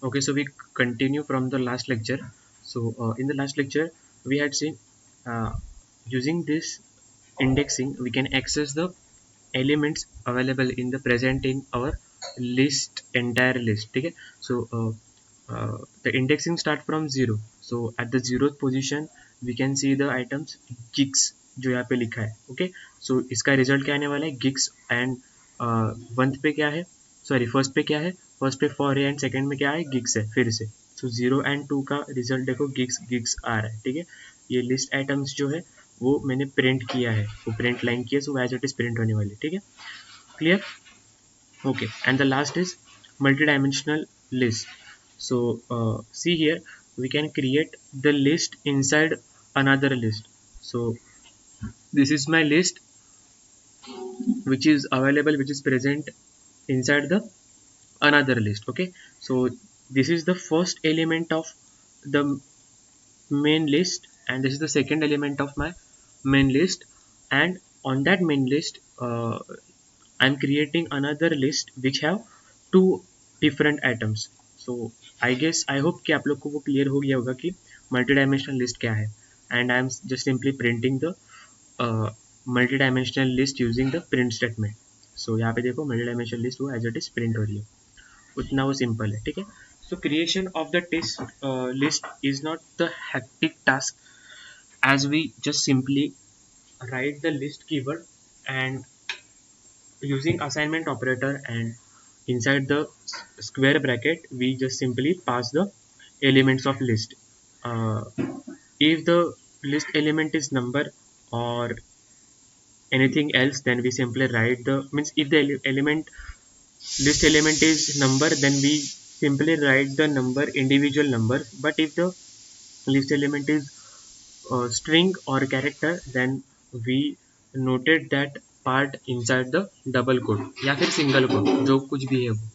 Okay, so we continue from the last lecture. So in the last lecture, we had seen uh, using this indexing, we can access the elements available in the present in our list, entire list. Okay, so the indexing start from 0. So at the 0th position, we can see the items gigs जो यहाँ पे लिखा है. Okay, सो इसका result क्या आने वाला है gigs एंड वन पे क्या है, सॉरी फर्स्ट पे क्या है, फर्स्ट पे फॉर है एंड सेकंड में क्या है गिग्स है फिर से. सो 0 एंड 2 का रिजल्ट देखो गिग्स गिग्स आ रहा है. ठीक है, ये लिस्ट आइटम्स जो है वो मैंने प्रिंट किया है, वो प्रिंट लाइन की है, so as it is print होने वाली. ठीक है, clear. Okay, and the last is multi dimensional list. So see here, we can create the list inside another list. So this is my list which is available, which is present inside the another list. Okay, so this is the first element of the main list and this is the second element of my main list, and on that main list I'm creating another list which have two different items. So I guess I hope कि आप लोग को वो clear हो गया होगा कि multi dimensional list क्या है, and I am just simply printing the multi dimensional list using the print statement. So यहाँ पे देखो मल्टी डायमेंशनल लिस्ट वो एज इट इज प्रिंट हो रही है, उतना वो सिंपल है. ठीक है, so creation of the test list is not the hectic task, as we just simply write the list keyword and using assignment operator, and inside the square bracket we just simply pass the elements of list. uh, if the list element is number or anything else, then we simply write the, means if the element list element is number, then we simply write the number individual numbers. But if the list element is string or character, then we noted that part inside the double quote या फिर single quote, जो कुछ भी है वो.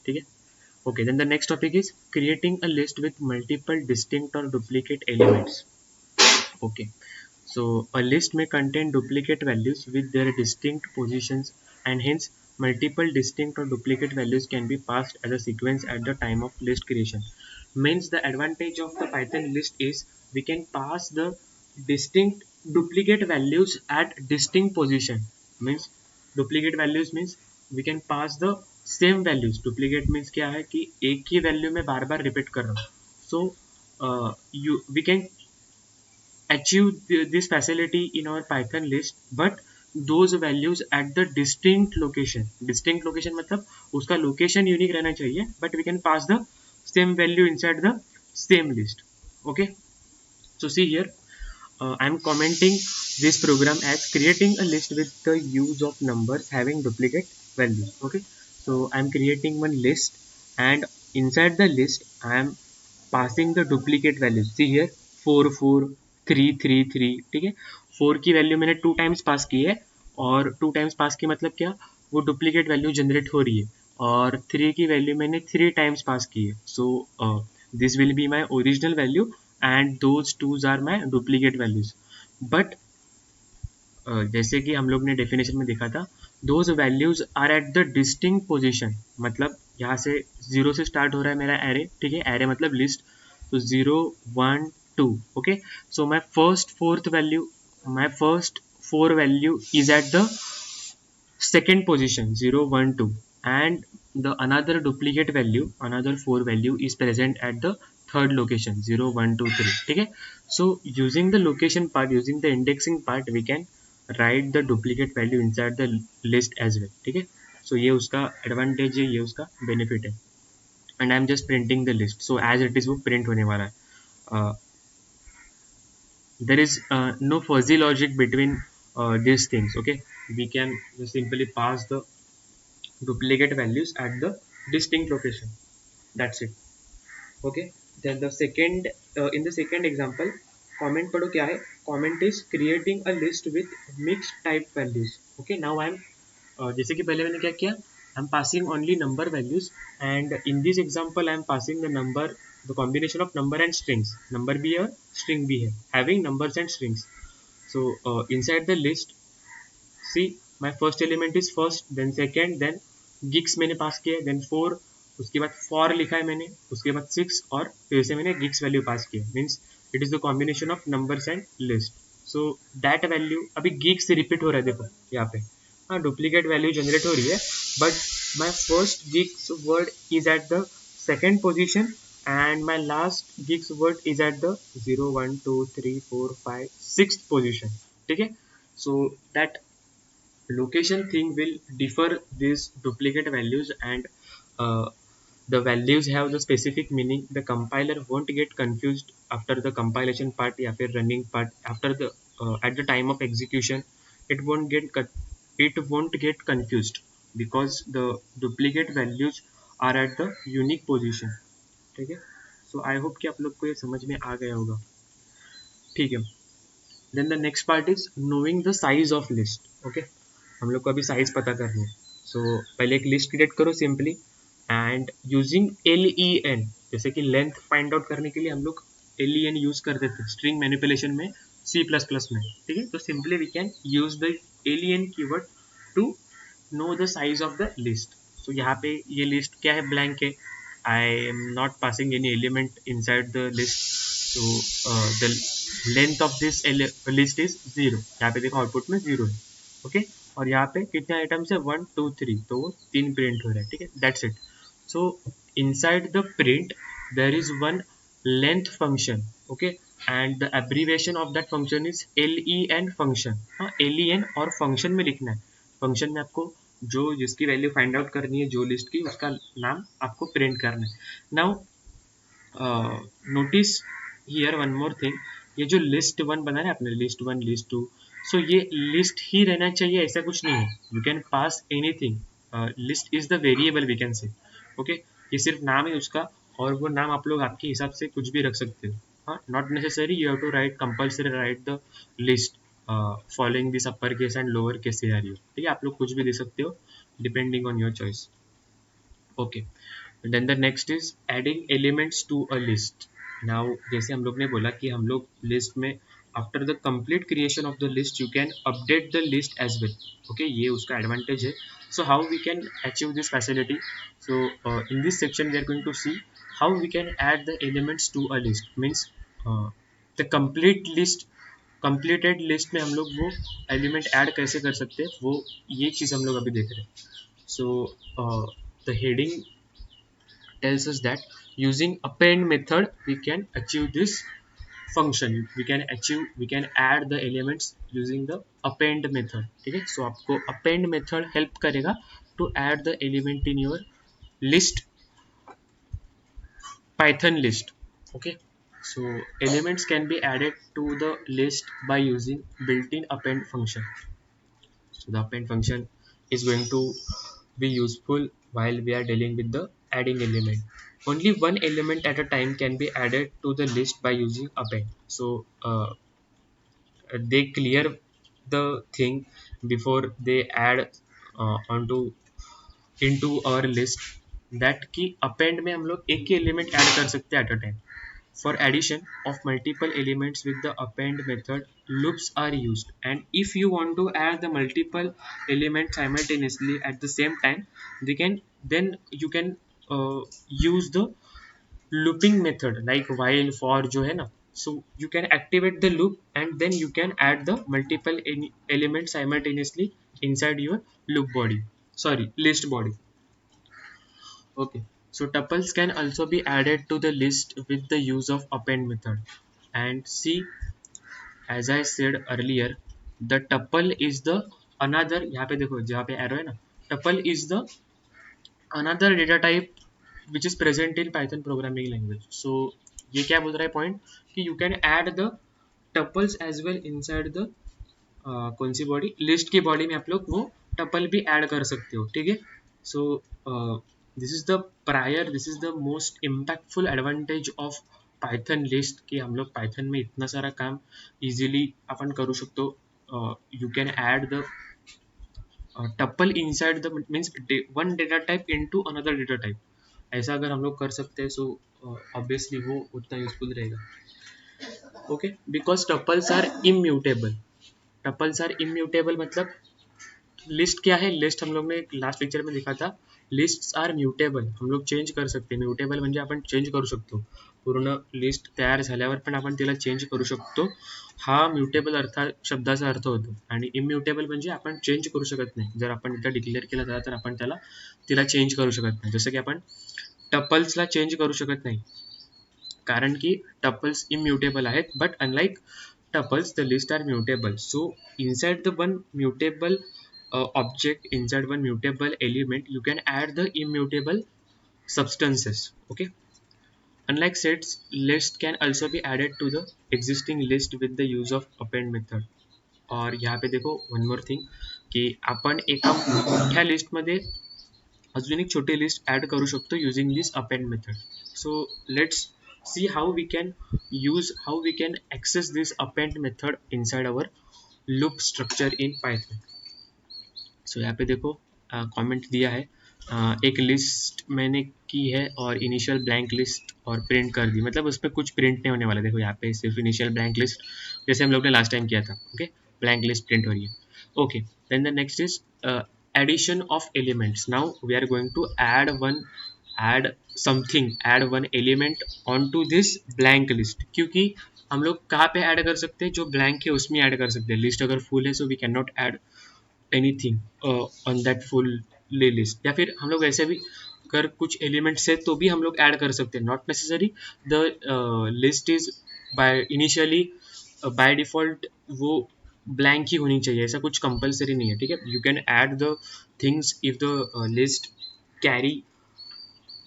ठीक है. Okay, then the next topic is creating a list with multiple distinct or duplicate elements. Okay, so a list may contain duplicate values with their distinct positions, and hence multiple distinct or duplicate values can be passed as a sequence at the time of list creation. Means the advantage of the Python list is we can pass the distinct duplicate values at distinct position. Means duplicate values means we can pass the same values. Duplicate means क्या है कि एक ही value में बार बार repeat कर रहा हूँ. So you we can achieve this facility in our Python list, but those values at the distinct location. Distinct location मतलब उसका location unique रहना चाहिए, but we can pass the same value inside the same list. Okay, so see here, I'm commenting this program as creating a list with the use of numbers having duplicate values. Okay, so I'm creating one list, and inside the list I am passing the duplicate values. See here, 4 4 3 3 3. ठीक है, 4 की value मैंने 2 times pass की है, और 2 times pass की मतलब क्या, वो डुप्लीकेट वैल्यू जनरेट हो रही है, और 3 की वैल्यू मैंने 3 टाइम्स पास की है. So this will be my original value and those twos are my duplicate values. But जैसे कि हम लोग ने डेफिनेशन में देखा था, those values are at the distinct position. मतलब यहाँ से 0 से स्टार्ट हो रहा है मेरा एरे. ठीक है, एरे मतलब लिस्ट. तो 0 1 2. Okay, so my first fourth value, my first 4 value is at the second position 0 1 2, and the another duplicate value, another 4 value is present at the third location 0 1 2 3. ठीक है, so using the location part, using the indexing part, we can write the duplicate value inside the list as well. ठीक है, so ये उसका advantage है, ये उसका benefit है, and I am just printing the list. So as it is वो print होने वाला है. There is no fuzzy logic between these things. Okay, we can just simply pass the duplicate values at the distinct location. That's it. Okay, then the second in the second example, comment पढ़ो क्या है. Comment is creating a list with mixed type values. Okay, now I am जैसे कि पहले मैंने क्या किया, I am passing only number values, and in this example I am passing the number, the combination of number and strings. Number भी है और string भी है, having numbers and strings. So inside the list, see my first element is first, then second, then गिग्स मैंने pass किया, then 4 उसके बाद फॉर लिखा है मैंने, उसके बाद 6 और फिर से मैंने गिग्स वैल्यू पास किया, means it is the combination of numbers and list. So that value अभी गिग्स रिपीट हो रहा है, देखो यहाँ पे, हाँ डुप्लीकेट वैल्यू जनरेट हो रही है, but my first gigs word is at the second position and my last gigs word is at the 0 1 2 3 4 5 6th position. ठीक है, so that location thing will differ these duplicate values, and uh, the values have the specific meaning. The compiler won't get confused after the compilation part या फिर running part, after the at the time of execution it won't get confused because the duplicate values are at the unique position. ठीक है, सो I hope कि आप लोग को ये समझ में आ गया होगा। ठीक है, then the next part is knowing the size of list. Okay, हम लोग को अभी साइज पता करनी है। सो पहले एक लिस्ट क्रिएट करो सिंपली एंड यूजिंग LEN, जैसे कि लेंथ फाइंड आउट करने के लिए हम लोग LEN यूज करते थे स्ट्रिंग मैनिपुलेशन में C++ में। ठीक है, तो simply we can use the LEN keyword to know the size of the list. So यहाँ पे ये लिस्ट क्या है, ब्लैंक है, I am not passing any element inside the list, so the length of this list is 0। यहाँ पे देखो output में 0 है। ओके, और यहाँ पे कितने आइटम्स है, 1 2 3, तो वो 3 प्रिंट हो रहा है। ठीक है, that's it. So inside the print there is one length function, okay, and the abbreviation of that function is LEN function. हाँ, LEN और फंक्शन में लिखना है, फंक्शन में आपको जो जिसकी वैल्यू फाइंड आउट करनी है जो लिस्ट की, उसका नाम आपको प्रिंट करना है। Now notice here one more thing, ये जो लिस्ट 1 बना है आपने, लिस्ट 1 लिस्ट 2, सो ये लिस्ट ही रहना चाहिए ऐसा कुछ नहीं है, you can pass anything, list is the variable we can say. Okay, ये सिर्फ नाम है उसका, और वो नाम आप लोग आपके हिसाब से कुछ भी रख सकते हो। हाँ, not necessary you have to write, compulsory write the list following this upper case and lower case scenario. ठीक है, आप लोग कुछ भी दे सकते हो depending on your choice. Okay, then the next is adding elements to a list. Now जैसे हम लोग ने बोला कि हम लोग लिस्ट में after the complete creation of the list you can update the list as well. Okay, ये उसका एडवांटेज है। So how we can achieve this facility, so in this section we are going to see how we can add the elements to a list, means the complete list, completed list में हम लोग वो element add कैसे कर सकते हैं, वो ये चीज़ हम लोग अभी देख रहे हैं। So the heading tells us that using append method we can achieve this function, we can add the elements using the append method। ठीक है, सो आपको append method हेल्प करेगा to add the element in your list, python list। okay, so elements can be added to the list by using built-in append function। so the append function is going to be useful while we are dealing with the adding element. Only one element at a time can be added to the list by using append। so they clear the thing before they add onto into our list, that कि append में हम लोग एक ही element add कर सकते हैं at a time। For addition of multiple elements with the append method, loops are used, and if you want to add the multiple elements simultaneously at the same time, then you can use the looping method like while for जो है ना, so you can activate the loop and then you can add the multiple elements simultaneously inside your loop body, sorry, list body। Okay, so tuples can also be added to the list with the use of append method, and see, as I said earlier, the tuple is the another, यहाँ पे देखो जहाँ पे arrow है ना, tuple is the another data type which is present in Python programming language। so ये क्या बोल रहा है पॉइंट, कि you can add the tuples as well inside the कौन सी बॉडी, लिस्ट की बॉडी में आप लोग वो टपल भी ऐड कर सकते हो। ठीक है, so this is the most impactful advantage of Python list, कि हम लोग पाइथन में इतना सारा काम इजीली अपन करू शकतो। You can add the tuple inside the, means one data type into another data type, ऐसा अगर हम लोग कर सकते हैं, सो ऑब्वियसली वो उतना यूजफुल रहेगा। Okay, because tuples are immutable. Tuples are immutable मतलब लिस्ट क्या है, लिस्ट हम लोग ने लास्ट लेक्चर में देखा था लिस्ट्स आर म्युटेबल, हम लोग चेंज कर सकते. म्युटेबल म्हणजे आपण चेंज करू शकतो. पूर्ण लिस्ट तयार झाल्यावर पण आपण तिला चेंज करू शकतो. हा म्युटेबल शब्दाचा अर्थ होतो. आणि इम्युटेबल म्हणजे आपण चेंज करू शकत नाही. जर आपण इथं डिक्लेअर केलं झालं तर आपण तिला चेंज करू शकत नाही. जसं की आपण टपल्सला चेंज करू शकत नाही, कारण की टपल्स इम्युटेबल आहेत. But unlike tuples, the list are mutable. So inside the one mutable object, inside one mutable element, you can add the immutable substances. Okay. Unlike sets, list can also be added to the existing list with the use of append method. और यहाँ पे देखो one more thing कि आपण एका मोठ्या लिस्टमध्ये अजून एक छोटी लिस्ट ॲड करू शकतो using this append method. So let's see how we can access this append method inside our loop structure in Python. So यहाँ पे देखो कमेंट दिया है, एक लिस्ट मैंने की है और इनिशियल ब्लैंक लिस्ट और प्रिंट कर दी, मतलब उसमें कुछ प्रिंट नहीं होने वाला. देखो यहाँ पे सिर्फ इनिशियल ब्लैंक लिस्ट जैसे हम लोग ने लास्ट टाइम किया था. ओके, ब्लैंक लिस्ट प्रिंट हो रही है. Okay, then the next is addition of elements. Now we are going to add one element onto this blank list. क्योंकि हम लोग कहाँ पे ऐड कर सकते हैं, जो ब्लैंक है उसमें ऐड कर सकते हैं. लिस्ट अगर फुल है so we can not add anything on that full list. या फिर हम लोग ऐसे भी अगर कुछ एलिमेंट्स है तो भी हम लोग ऐड कर सकते हैं. Not necessary the list is by initially by default वो ब्लैंक ही होनी चाहिए, ऐसा कुछ कंपलसरी नहीं है. ठीक है, you can add the things if the list carry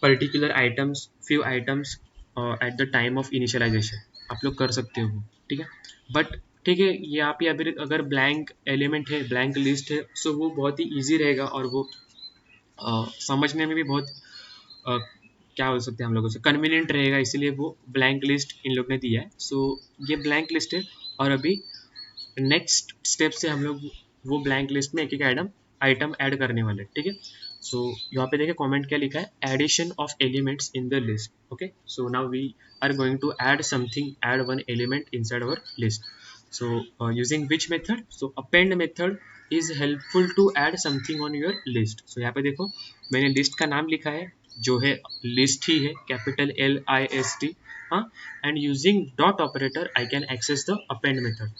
particular items, few items at the time of initialization. आप लोग कर सकते हो. ठीक है, बट ठीक है, यहाँ पे अगर ब्लैंक एलिमेंट है, ब्लैंक लिस्ट है, सो वो बहुत ही ईजी रहेगा और वो समझने में भी बहुत क्या बोल सकते हैं हम लोगों से कन्वीनियंट रहेगा. इसीलिए वो ब्लैंक लिस्ट इन लोग ने दिया है. सो ये ब्लैंक लिस्ट है और अभी नेक्स्ट स्टेप से हम लोग वो ब्लैंक लिस्ट में एक एक आइटम ऐड करने वाले. ठीक है, सो यहाँ पे देखिए कमेंट क्या लिखा है, addition of elements in the list. Okay, so now we are going to add one element inside our list. So using which method, so append method is helpful to add something on your list. So यहाँ पे देखो मैंने list का नाम लिखा है जो है लिस्ट ही है, कैपिटल LIST. हाँ, and using dot operator I can access the append method.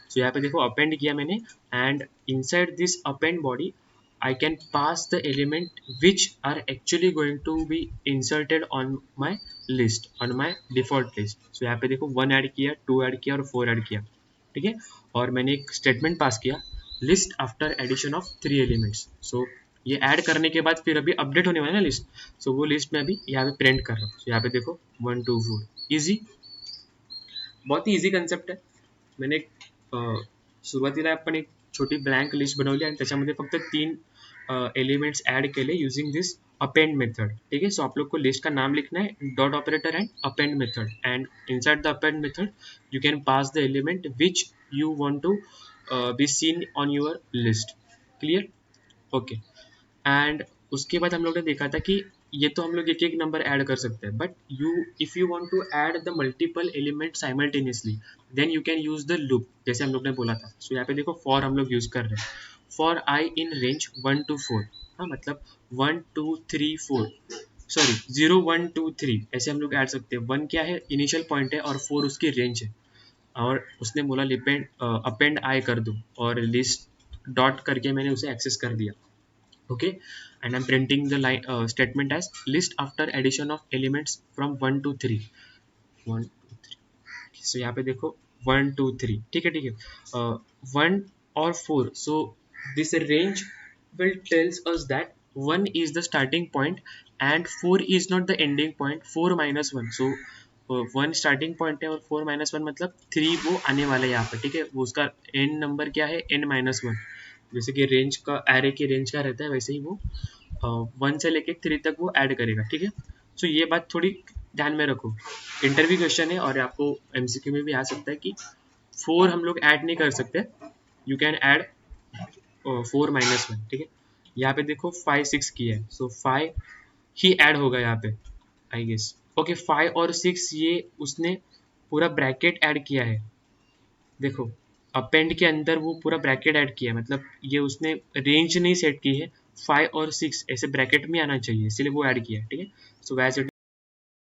So यहाँ पे देखो अपेंड किया मैंने, and inside this append body I can pass the element which are actually going to be inserted on my list, on my default list. So यहाँ पे देखो 1 add किया, 2 add किया और 4 ऐड किया. ठीक है, और मैंने एक स्टेटमेंट पास किया, list after addition of 3 elements. So ये ऐड करने के बाद फिर अभी अपडेट होने वाला है ना लिस्ट. सो वो लिस्ट में अभी यहाँ पे प्रिंट कर रहा हूँ. सो यहाँ पे देखो 1 2 4, ईजी, बहुत ही ईजी कन्सेप्ट है. मैंने सुरुवातीला आपण एक छोटी ब्लँक लिस्ट बनवली आणि त्याच्यामध्ये फक्त 3 एलिमेंट्स ऐड केले यूजिंग दिस अपेंड मेथड. ठीक है, सो आप लोग को लिस्ट का नाम लिखना है, dot operator and append method, and inside the append method you can pass the element which you want to be seen on your list. Clear? Okay, एंड उसके बाद हम लोग ने देखा था कि ये तो हम लोग एक एक नंबर ऐड कर सकते हैं, but if you want to add the multiple element simultaneously then you can use the loop, जैसे हम लोग ने बोला था. सो यहाँ पे देखो फॉर हम लोग यूज कर रहे हैं, for I in range 1 to 4. हाँ, मतलब 1 2 3 4, सॉरी 0 1 2 3 ऐसे हम लोग ऐड सकते हैं. 1 क्या है, इनिशियल पॉइंट है, और 4 उसकी रेंज है. और उसने बोला अपेंड आई कर दो, और लिस्ट डॉट करके मैंने उसे एक्सेस कर दिया. Okay, and I'm printing the line statement as list after addition of elements from 1 to 3. 1 2 3. So यहाँ पे देखो 1 2 3. ठीक है, 1 और 4. So this range will tells us that 1 is the starting point and 4 is not the ending point. 4 minus 1. So 1 starting point है और 4 minus 1 मतलब 3 वो आने वाला है यहाँ पे. ठीक है, वो उसका n नंबर क्या है, n minus 1. जैसे कि रेंज का, एरे की रेंज का रहता है, वैसे ही वो 1 से लेके 3 तक वो ऐड करेगा. ठीक है, सो ये बात थोड़ी ध्यान में रखो, इंटरव्यू क्वेश्चन है और आपको MCQ में भी आ सकता है कि 4 हम लोग ऐड नहीं कर सकते, यू कैन ऐड 4 minus 1. ठीक है, यहाँ पे देखो 5 6 की है, सो 5 ही ऐड होगा यहाँ पे आई गेस. ओके, 5 और 6 ये उसने पूरा ब्रैकेट ऐड किया है. देखो अपेंड के अंदर वो पूरा ब्रैकेट ऐड किया है, मतलब ये उसने रेंज नहीं सेट की है, 5 और 6 ऐसे ब्रैकेट में आना चाहिए, इसलिए वो ऐड किया है, ठीक है। So as